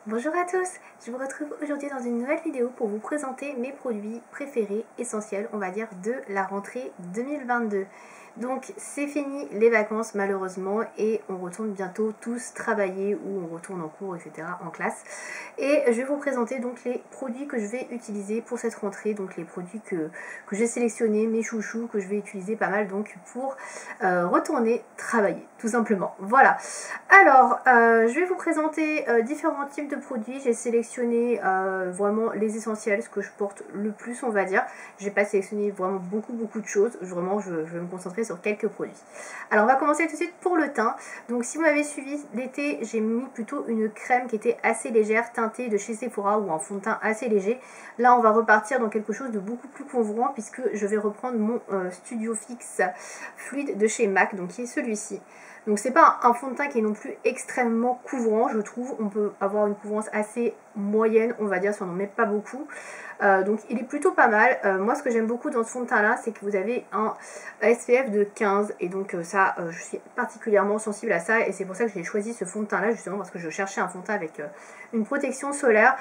Bonjour à tous, je vous retrouve aujourd'hui dans une nouvelle vidéo pour vous présenter mes produits préférés, essentiels, on va dire, de la rentrée 2022. Donc c'est fini les vacances malheureusement et on retourne bientôt tous travailler ou on retourne en cours, etc., en classe. Et je vais vous présenter donc les produits que je vais utiliser pour cette rentrée, donc les produits que j'ai sélectionnés, mes chouchous que je vais utiliser pas mal donc pour retourner travailler tout simplement. Voilà, alors je vais vous présenter différents types de produits. J'ai sélectionné vraiment les essentiels, ce que je porte le plus on va dire. J'ai pas sélectionné vraiment beaucoup de choses, vraiment je vais me concentrer sur quelques produits. Alors on va commencer tout de suite pour le teint. Donc si vous m'avez suivi l'été, j'ai mis plutôt une crème qui était assez légère, teintée de chez Sephora ou un fond de teint assez léger. Là on va repartir dans quelque chose de beaucoup plus couvrant puisque je vais reprendre mon Studio Fix fluide de chez MAC, donc qui est celui-ci. Donc c'est pas un fond de teint qui est non plus extrêmement couvrant, je trouve. On peut avoir une couvrance assez moyenne, on va dire, si on n'en met pas beaucoup. Donc il est plutôt pas mal. Moi ce que j'aime beaucoup dans ce fond de teint là, c'est que vous avez un SPF de 15. Et donc ça, je suis particulièrement sensible à ça. Et c'est pour ça que j'ai choisi ce fond de teint là, justement, parce que je cherchais un fond de teint avec une protection solaire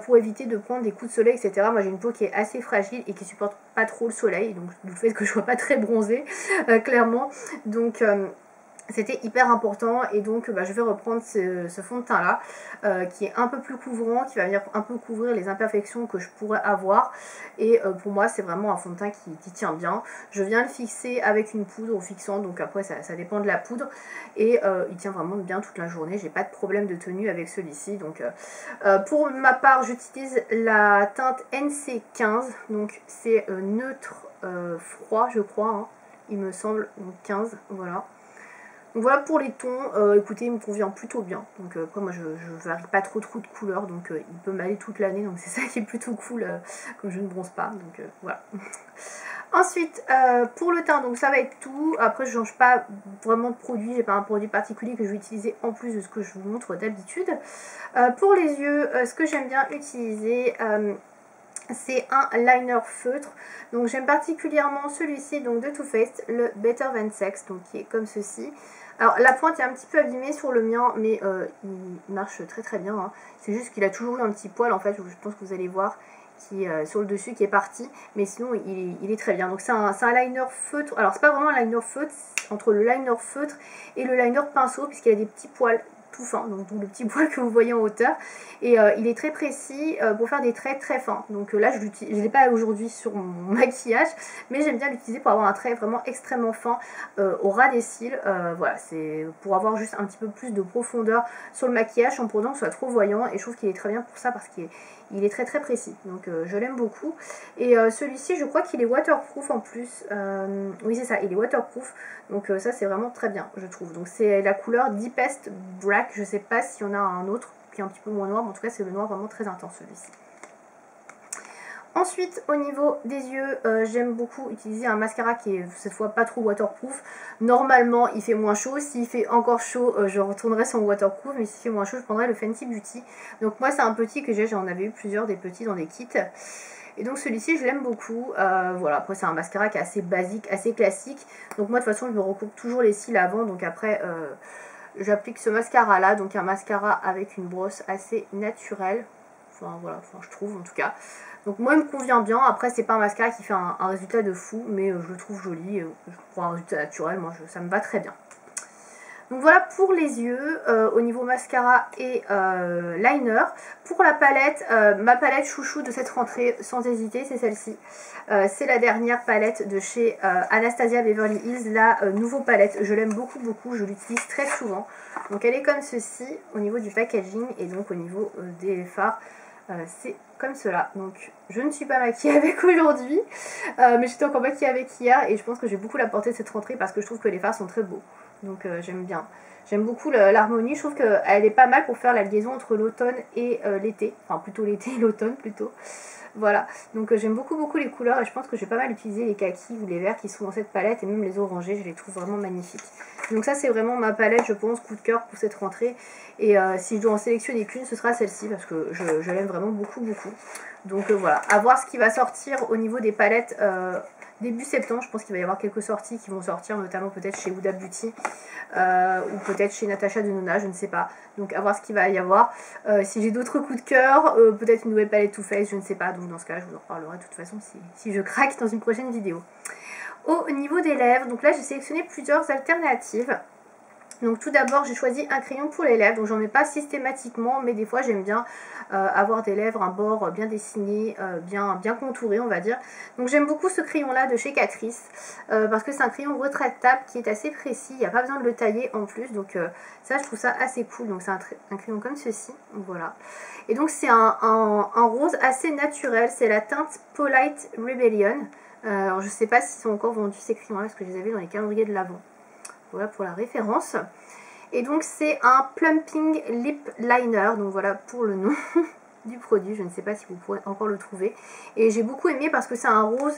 pour éviter de prendre des coups de soleil, etc. Moi j'ai une peau qui est assez fragile et qui supporte pas trop le soleil. Donc du fait que je sois pas très bronzée, clairement. Donc c'était hyper important et donc je vais reprendre ce fond de teint là qui est un peu plus couvrant, qui va venir un peu couvrir les imperfections que je pourrais avoir et pour moi c'est vraiment un fond de teint qui tient bien. Je viens le fixer avec une poudre au fixant, donc après ça dépend de la poudre et il tient vraiment bien toute la journée, j'ai pas de problème de tenue avec celui-ci. Donc pour ma part j'utilise la teinte NC15, donc c'est neutre froid je crois, hein, il me semble, donc 15, voilà. Donc voilà pour les tons, écoutez, il me convient plutôt bien. Donc après moi je varie pas trop de couleurs, donc il peut m'aller toute l'année, donc c'est ça qui est plutôt cool, comme je ne bronze pas, donc voilà. Ensuite, pour le teint, donc ça va être tout. Après je change pas vraiment de produit, j'ai pas un produit particulier que je vais utiliser en plus de ce que je vous montre d'habitude. Pour les yeux, ce que j'aime bien utiliser, c'est un liner feutre. Donc j'aime particulièrement celui-ci, donc de Too Faced, le Better Than Sex, donc qui est comme ceci. Alors la pointe est un petit peu abîmée sur le mien, mais il marche très bien, hein. C'est juste qu'il a toujours eu un petit poil en fait, je pense que vous allez voir, qui sur le dessus qui est parti, mais sinon il est très bien. Donc c'est un liner feutre. Alors c'est pas vraiment un liner feutre, entre le liner feutre et le liner pinceau, puisqu'il a des petits poils tout fin, donc le petit poil que vous voyez en hauteur, et il est très précis pour faire des traits très fins. Donc là je ne l'ai pas aujourd'hui sur mon maquillage, mais j'aime bien l'utiliser pour avoir un trait vraiment extrêmement fin au ras des cils. Voilà, c'est pour avoir juste un petit peu plus de profondeur sur le maquillage sans pourtant que ce soit trop voyant, et je trouve qu'il est très bien pour ça parce qu'il est très précis, donc je l'aime beaucoup. Et celui-ci je crois qu'il est waterproof en plus, oui c'est ça, il est waterproof, donc ça c'est vraiment très bien je trouve. Donc c'est la couleur Deepest Black, je sais pas s'il y en a un autre qui est un petit peu moins noir, mais en tout cas c'est le noir vraiment très intense celui-ci. Ensuite au niveau des yeux, j'aime beaucoup utiliser un mascara qui est cette fois pas trop waterproof. Normalement il fait moins chaud, s'il fait encore chaud je retournerai sur le waterproof, mais s'il fait moins chaud je prendrai le Fenty Beauty. Donc moi c'est un petit que j'ai, j'en avais eu plusieurs des petits dans des kits. Et donc celui-ci je l'aime beaucoup, voilà, après c'est un mascara qui est assez basique, assez classique. Donc moi de toute façon je me recoupe toujours les cils avant, donc après j'applique ce mascara là, donc un mascara avec une brosse assez naturelle. Enfin voilà, je trouve en tout cas. Donc moi il me convient bien, après c'est pas un mascara qui fait un résultat de fou, mais je le trouve joli, pour un résultat naturel, moi ça me va très bien. Donc voilà pour les yeux, au niveau mascara et liner. Pour la palette, ma palette chouchou de cette rentrée, sans hésiter, c'est celle-ci. C'est la dernière palette de chez Anastasia Beverly Hills, la nouveau palette. Je l'aime beaucoup, je l'utilise très souvent. Donc elle est comme ceci au niveau du packaging et donc au niveau des fards. C'est comme cela. Donc je ne suis pas maquillée avec aujourd'hui, mais j'étais encore maquillée avec hier et je pense que j'ai beaucoup la portée de cette rentrée parce que je trouve que les fards sont très beaux. Donc j'aime bien. J'aime beaucoup l'harmonie, je trouve qu'elle est pas mal pour faire la liaison entre l'automne et l'été. Enfin plutôt l'été et l'automne plutôt. Voilà, donc j'aime beaucoup les couleurs et je pense que je vais pas mal utiliser les kakis ou les verts qui sont dans cette palette et même les orangés, je les trouve vraiment magnifiques. Donc ça c'est vraiment ma palette, je pense, coup de cœur pour cette rentrée. Et si je dois en sélectionner qu'une, ce sera celle-ci parce que je l'aime vraiment beaucoup. Donc voilà, à voir ce qui va sortir au niveau des palettes début septembre. Je pense qu'il va y avoir quelques sorties qui vont sortir, notamment peut-être chez Huda Beauty ou peut-être chez Natacha Denona, je ne sais pas. Donc à voir ce qu'il va y avoir. Si j'ai d'autres coups de cœur, peut-être une nouvelle palette Too Faced, je ne sais pas. Donc dans ce cas, je vous en reparlerai de toute façon si je craque dans une prochaine vidéo. Au niveau des lèvres, donc là j'ai sélectionné plusieurs alternatives. Donc tout d'abord j'ai choisi un crayon pour les lèvres, donc j'en mets pas systématiquement, mais des fois j'aime bien avoir des lèvres, un bord bien dessiné, bien contouré on va dire. Donc j'aime beaucoup ce crayon là de chez Catrice, parce que c'est un crayon retractable qui est assez précis, il n'y a pas besoin de le tailler en plus, donc ça je trouve ça assez cool. Donc c'est un crayon comme ceci, voilà. Et donc c'est un rose assez naturel, c'est la teinte Polite Rebellion. Alors je sais pas s'ils sont encore vendus ces crayons là, parce que je les avais dans les calendriers de l'Avent. Voilà pour la référence. Et donc c'est un Plumping Lip Liner. Donc voilà pour le nom du produit. Je ne sais pas si vous pourrez encore le trouver. Et j'ai beaucoup aimé parce que c'est un rose,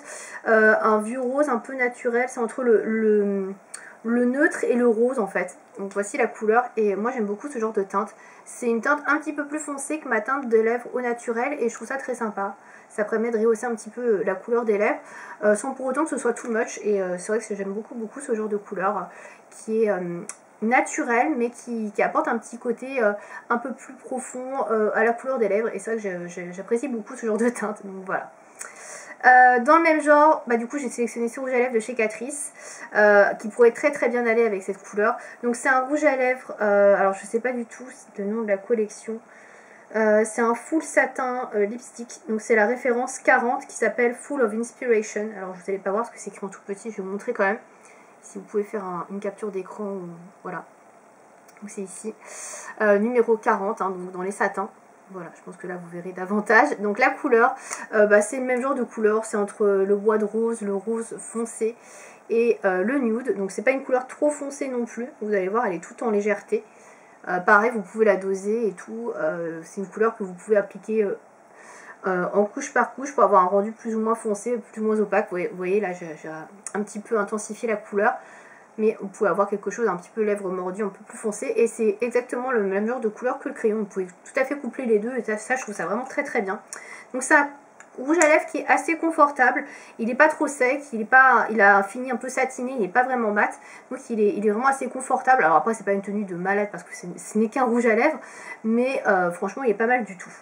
un vieux rose un peu naturel. C'est entre le neutre et le rose en fait. Donc voici la couleur. Et moi j'aime beaucoup ce genre de teinte. C'est une teinte un petit peu plus foncée que ma teinte de lèvres au naturel. Et je trouve ça très sympa. Ça permet de rehausser un petit peu la couleur des lèvres sans pour autant que ce soit too much. Et c'est vrai que j'aime beaucoup ce genre de couleur qui est naturel mais qui apporte un petit côté un peu plus profond à la couleur des lèvres. Et c'est vrai que j'apprécie beaucoup ce genre de teinte. Donc voilà. Dans le même genre, bah du coup j'ai sélectionné ce rouge à lèvres de chez Catrice qui pourrait très bien aller avec cette couleur. Donc c'est un rouge à lèvres, alors je sais pas du tout le nom de la collection. C'est un full satin lipstick, donc c'est la référence 40 qui s'appelle Full of Inspiration. Alors vous n'allez pas voir parce que c'est écrit en tout petit, je vais vous montrer quand même. Si vous pouvez faire une capture d'écran, voilà. Donc c'est ici, numéro 40, hein, donc dans les satins. Voilà, je pense que là vous verrez davantage. Donc la couleur, c'est le même genre de couleur, c'est entre le bois de rose, le rose foncé et le nude. Donc c'est pas une couleur trop foncée non plus, vous allez voir elle est toute en légèreté. Pareil, vous pouvez la doser et tout. C'est une couleur que vous pouvez appliquer en couche par couche pour avoir un rendu plus ou moins foncé, plus ou moins opaque. Vous voyez là, j'ai un petit peu intensifié la couleur. Mais vous pouvez avoir quelque chose un petit peu lèvres mordues, un peu plus foncé. Et c'est exactement le même genre de couleur que le crayon. Vous pouvez tout à fait coupler les deux. Et ça, je trouve ça vraiment très bien. Donc ça... rouge à lèvres qui est assez confortable, il n'est pas trop sec, il a fini un peu satiné, il n'est pas vraiment mat, donc il est vraiment assez confortable. Alors après c'est pas une tenue de malade parce que ce n'est qu'un rouge à lèvres, mais franchement il est pas mal du tout.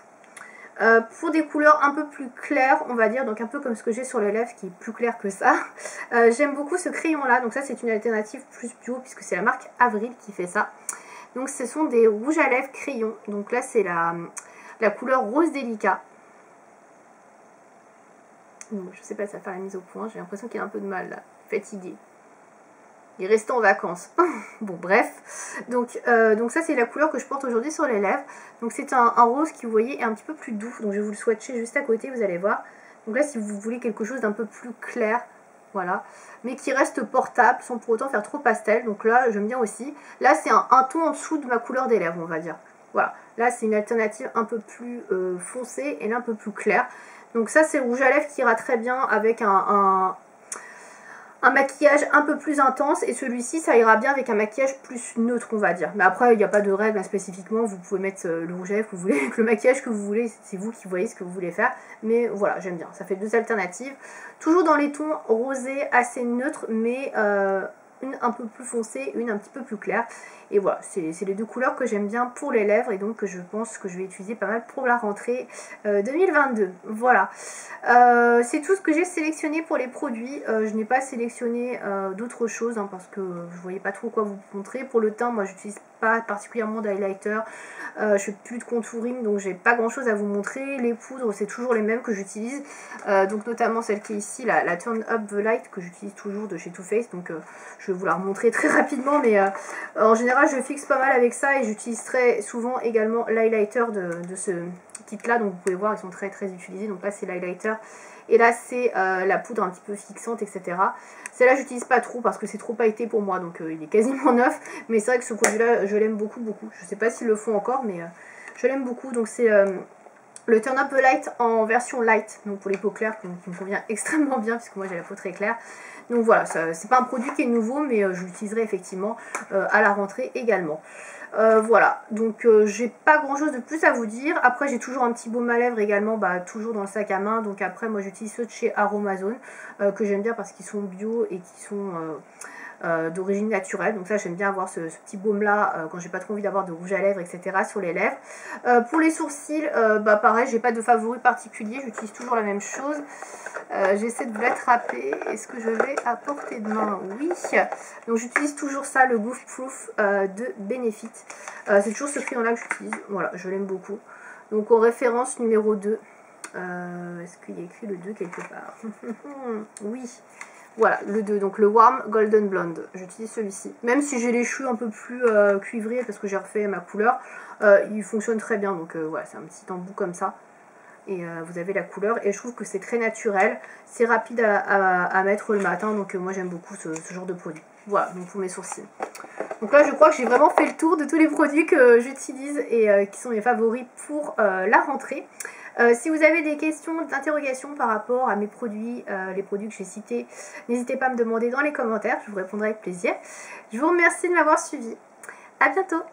Pour des couleurs un peu plus claires on va dire, donc un peu comme ce que j'ai sur les lèvres qui est plus clair que ça, j'aime beaucoup ce crayon là, donc ça c'est une alternative plus bio puisque c'est la marque Avril qui fait ça. Donc ce sont des rouges à lèvres crayons, donc là c'est la couleur rose délicat. Je sais pas si ça va faire la mise au point, j'ai l'impression qu'il a un peu de mal là, fatigué. Il est resté en vacances. Bon bref, donc ça c'est la couleur que je porte aujourd'hui sur les lèvres. Donc c'est un rose qui vous voyez est un petit peu plus doux, donc je vais vous le swatcher juste à côté, vous allez voir. Donc là si vous voulez quelque chose d'un peu plus clair, voilà, mais qui reste portable sans pour autant faire trop pastel, donc là j'aime bien aussi. Là c'est un ton en dessous de ma couleur des lèvres on va dire. Voilà, là c'est une alternative un peu plus foncée et là un peu plus claire. Donc ça c'est le rouge à lèvres qui ira très bien avec un maquillage un peu plus intense, et celui-ci ça ira bien avec un maquillage plus neutre on va dire. Mais après il n'y a pas de règle hein, spécifiquement, vous pouvez mettre le rouge à lèvres que vous voulez, avec le maquillage que vous voulez, c'est vous qui voyez ce que vous voulez faire. Mais voilà, j'aime bien, ça fait deux alternatives. Toujours dans les tons rosés assez neutres, mais une un peu plus foncée, une un petit peu plus claire. Et voilà, c'est les deux couleurs que j'aime bien pour les lèvres et donc que je pense que je vais utiliser pas mal pour la rentrée 2022. Voilà, c'est tout ce que j'ai sélectionné pour les produits. Je n'ai pas sélectionné d'autres choses hein, parce que je voyais pas trop quoi vous montrer. Pour le teint, moi j'utilise pas particulièrement d'highlighter, je fais plus de contouring donc j'ai pas grand chose à vous montrer. Les poudres c'est toujours les mêmes que j'utilise, donc notamment celle qui est ici, la Turn Up the Light que j'utilise toujours de chez Too Faced, donc je vais vous la remontrer très rapidement, mais en général je fixe pas mal avec ça et j'utilise très souvent également l'highlighter de ce kit là, donc vous pouvez voir ils sont très utilisés. Donc là c'est l'highlighter et là c'est la poudre un petit peu fixante etc. Celle-là j'utilise pas trop parce que c'est trop pailleté pour moi, donc il est quasiment neuf, mais c'est vrai que ce produit là je l'aime beaucoup. Je sais pas s'ils le font encore mais je l'aime beaucoup. Donc c'est le Turn Up the Light en version light, donc pour les peaux claires, qui me convient extrêmement bien puisque moi j'ai la peau très claire. Donc voilà, c'est pas un produit qui est nouveau, mais je l'utiliserai effectivement à la rentrée également. Voilà, donc j'ai pas grand chose de plus à vous dire. Après j'ai toujours un petit baume à lèvres également, toujours dans le sac à main. Donc après moi j'utilise ceux de chez Aromazone que j'aime bien parce qu'ils sont bio et qui sont d'origine naturelle. Donc ça, j'aime bien avoir ce petit baume là quand j'ai pas trop envie d'avoir de rouge à lèvres, etc. sur les lèvres. Pour les sourcils, bah pareil, j'ai pas de favori particulier, j'utilise toujours la même chose. J'essaie de vous l'attraper. Est-ce que je vais à portée de main? Oui. Donc j'utilise toujours ça, le Goof Proof de Benefit. C'est toujours ce crayon là que j'utilise. Voilà, je l'aime beaucoup. Donc en référence numéro 2. Est-ce qu'il y a écrit le 2 quelque part? Oui. Voilà, le 2, donc le Warm Golden Blonde. J'utilise celui-ci. Même si j'ai les cheveux un peu plus cuivrés parce que j'ai refait ma couleur, il fonctionne très bien. Donc voilà, c'est un petit embout comme ça. Et vous avez la couleur. Et je trouve que c'est très naturel. C'est rapide à mettre le matin. Donc moi j'aime beaucoup ce genre de produit. Voilà, donc pour mes sourcils. Donc là je crois que j'ai vraiment fait le tour de tous les produits que j'utilise et qui sont mes favoris pour la rentrée. Si vous avez des questions, d'interrogations par rapport à mes produits, les produits que j'ai cités, n'hésitez pas à me demander dans les commentaires, je vous répondrai avec plaisir. Je vous remercie de m'avoir suivi. À bientôt!